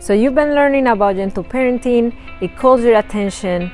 So you've been learning about gentle parenting, it calls your attention,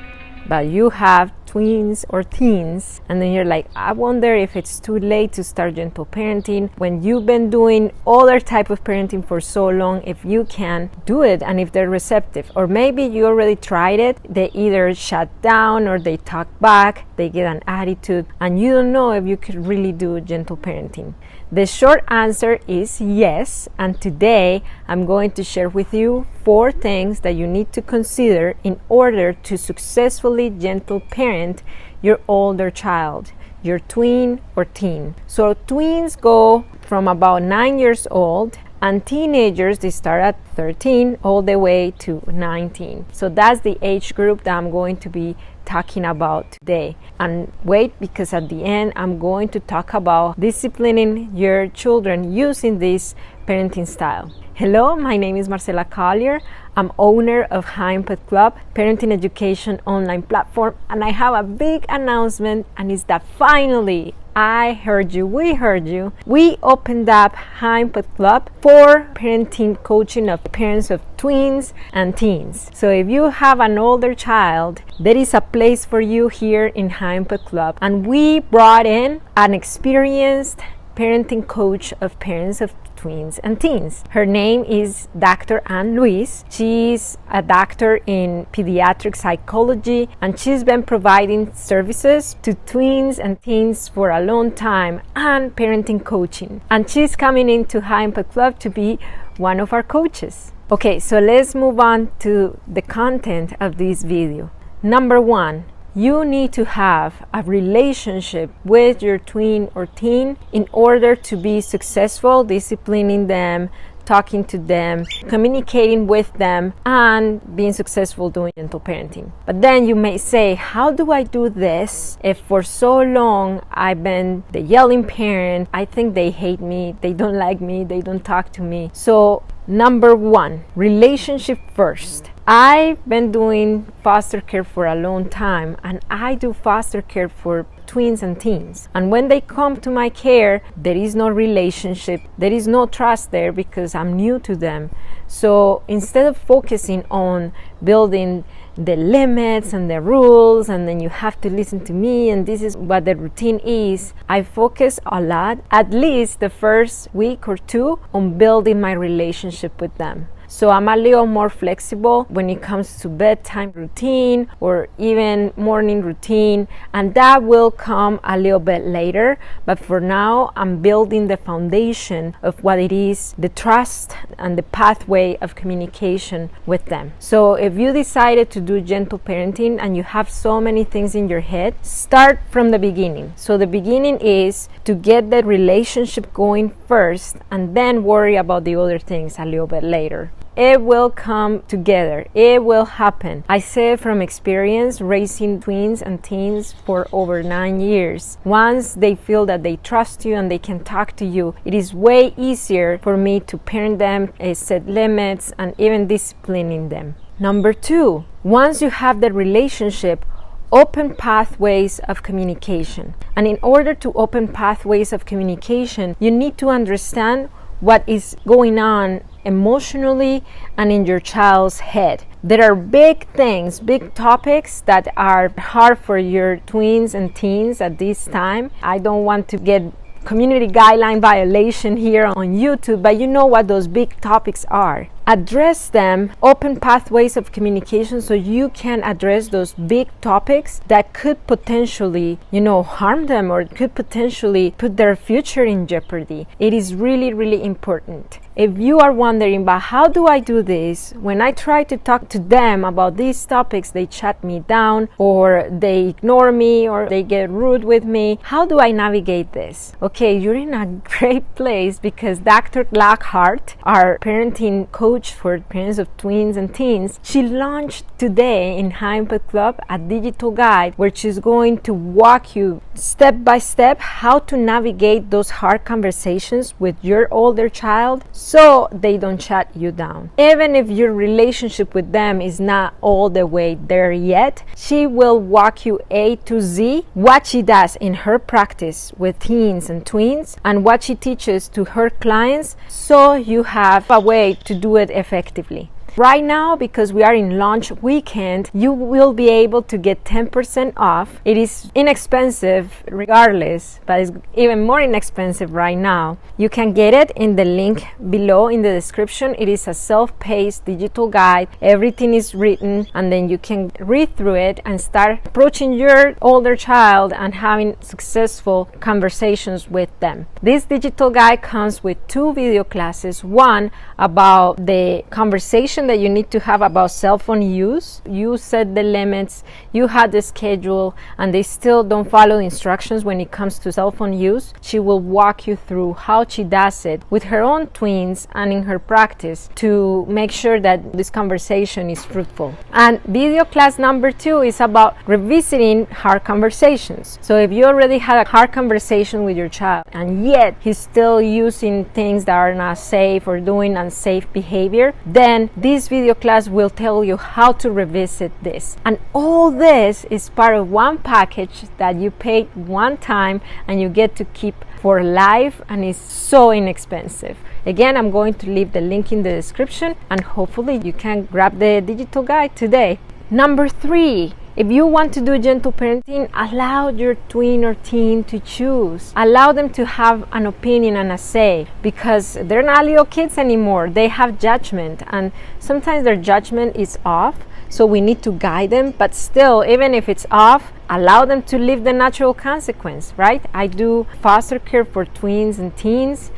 but you have tweens or teens, and then you're like, I wonder if it's too late to start gentle parenting when you've been doing other type of parenting for so long, if you can do it and if they're receptive. Or maybe you already tried it, they either shut down or they talk back, they get an attitude, and you don't know if you could really do gentle parenting. The short answer is yes, and today I'm going to share with you 4 things that you need to consider in order to successfully gentle parent your older child, your tween or teen. So tweens go from about 9 years old, and teenagers, they start at 13 all the way to 19. So that's the age group that I'm going to be talking about today. And wait, because at the end I'm going to talk about disciplining your children using this parenting style. Hello, my name is Marcela Collier. I'm owner of Impact Club, parenting education online platform, and I have a big announcement, and it's that finally we heard you. We opened up Impact Club for parenting coaching of parents of tweens and teens. So if you have an older child, there is a place for you here in Impact Club. And we brought in an experienced parenting coach of parents of tweens and teens. Her name is Dr. Ann Luis. She's a doctor in Pediatric Psychology, and she's been providing services to tweens and teens for a long time and parenting coaching. And she's coming into Impact Club to be one of our coaches. Okay, so let's move on to the content of this video. Number 1, you need to have a relationship with your tween or teen in order to be successful disciplining them, talking to them, communicating with them, and being successful doing gentle parenting. But then you may say, how do I do this if for so long I've been the yelling parent? I think they hate me, they don't like me, they don't talk to me. So number 1, relationship first. I've been doing foster care for a long time, and I do foster care for tweens and teens. And when they come to my care, there is no relationship, there is no trust there because I'm new to them. So instead of focusing on building the limits and the rules, and then you have to listen to me, and this is what the routine is, I focus a lot, at least the first week or 2, on building my relationship with them. So I'm a little more flexible when it comes to bedtime routine or even morning routine, and that will come a little bit later. But for now, I'm building the foundation of what it is, the trust and the pathway of communication with them. So if you decided to do gentle parenting and you have so many things in your head, start from the beginning. So the beginning is to get the relationship going first, and then worry about the other things a little bit later. It will come together. It will happen. I say from experience, raising tweens and teens for over 9 years. Once they feel that they trust you and they can talk to you, it is way easier for me to parent them, set limits, and even disciplining them. Number 2, once you have the relationship, open pathways of communication. And in order to open pathways of communication, you need to understand what is going on emotionally and in your child's head. There are big things, big topics that are hard for your tweens and teens at this time. I don't want to get community guideline violation here on YouTube, but you know what those big topics are. Address them, open pathways of communication so you can address those big topics that could potentially, harm them or could potentially put their future in jeopardy. It is really, really important. If you are wondering, but how do I do this? When I try to talk to them about these topics, they shut me down or they ignore me or they get rude with me. How do I navigate this? Okay, you're in a great place because Dr. Lockhart, our parenting coach for parents of tweens and teens, she launched today in Impact Club a digital guide where she's going to walk you step by step how to navigate those hard conversations with your older child so they don't shut you down. Even if your relationship with them is not all the way there yet, she will walk you A to Z what she does in her practice with teens and tweens and what she teaches to her clients so you have a way to do it effectively. Right now, because we are in launch weekend, you will be able to get 10% off. It is inexpensive regardless, but it's even more inexpensive right now. You can get it in the link below in the description. It is a self-paced digital guide. Everything is written, and then you can read through it and start approaching your older child and having successful conversations with them. This digital guide comes with 2 video classes. One about the conversation that you need to have about cell phone use. You set the limits, you had the schedule, and they still don't follow the instructions when it comes to cell phone use. She will walk you through how she does it with her own tweens and in her practice to make sure that this conversation is fruitful. And video class number 2 is about revisiting hard conversations. So if you already had a hard conversation with your child and yet he's still using things that are not safe or doing unsafe behavior, then this video class will tell you how to revisit this. And all this is part of one package that you paid one time and you get to keep for life, and it's so inexpensive. Again, I'm going to leave the link in the description, and hopefully you can grab the digital guide today. Number 3, if you want to do gentle parenting, allow your tween or teen to choose. Allow them to have an opinion and a say, because they're not little kids anymore. They have judgment, and sometimes their judgment is off, so we need to guide them. But still, even if it's off, allow them to live the natural consequence, right? I do foster care for tweens and teens.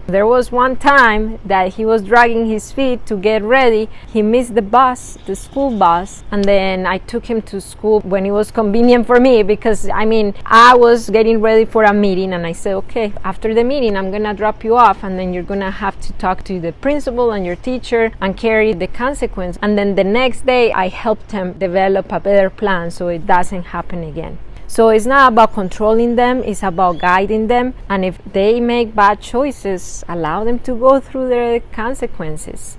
There was one time that he was dragging his feet to get ready. He missed the bus, the school bus, and then I took him to school when it was convenient for me, because I was getting ready for a meeting, and I said, okay, after the meeting I'm gonna drop you off, and then you're gonna have to talk to the principal and your teacher and carry the consequence. And then the next day I helped him develop a better plan so it doesn't happen again. So it's not about controlling them, it's about guiding them. And if they make bad choices, allow them to go through their consequences.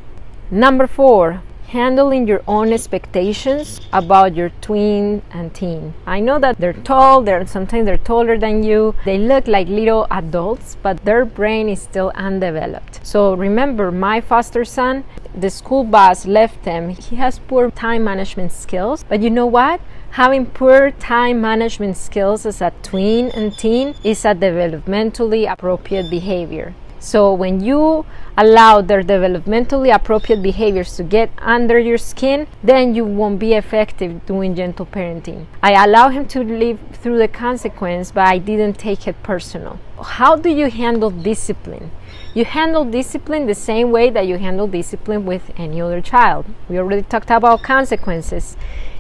Number 4, handling your own expectations about your tween and teen. I know that they're tall, sometimes they're taller than you. They look like little adults, but their brain is still undeveloped. So remember, my foster son, the school bus left him. He has poor time management skills, but you know what? Having poor time management skills as a tween and teen is a developmentally appropriate behavior. So when you allow their developmentally appropriate behaviors to get under your skin, then you won't be effective doing gentle parenting. I allow him to live through the consequence, but I didn't take it personal. How do you handle discipline? You handle discipline the same way that you handle discipline with any other child. We already talked about consequences.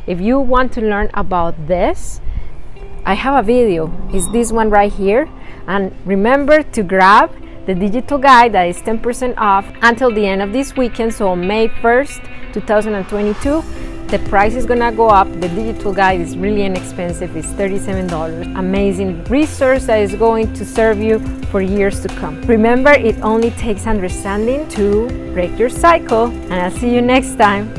If you want to learn about this, I have a video. It's this one right here. And remember to grab the digital guide that is 10% off until the end of this weekend. So on May 1st, 2022, the price is gonna go up. The digital guide is really inexpensive. It's $37. Amazing resource that is going to serve you for years to come. Remember, it only takes understanding to break your cycle, and I'll see you next time.